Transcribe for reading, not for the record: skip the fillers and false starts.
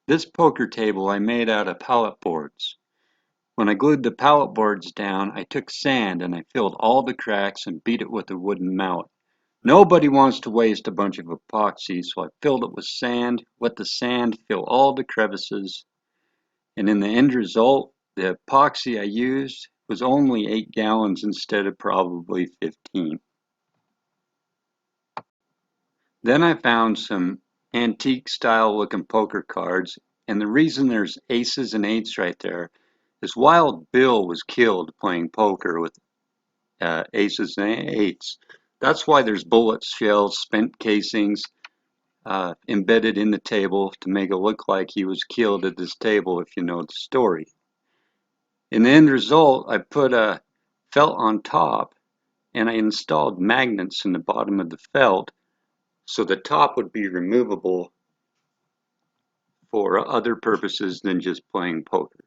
This poker table I made out of pallet boards. When I glued the pallet boards down, I took sand and I filled all the cracks and beat it with a wooden mallet. Nobody wants to waste a bunch of epoxy, so I filled it with sand, let the sand fill all the crevices, and in the end result, the epoxy I used was only 8 gallons instead of probably 15. Then I found some antique style looking poker cards, and the reason there's aces and eights right there is Wild Bill was killed playing poker with aces and eights. That's why there's bullets, shells, spent casings embedded in the table to make it look like he was killed at this table if you know the story. In the end result, I put a felt on top and I installed magnets in the bottom of the felt so the top would be removable for other purposes than just playing poker.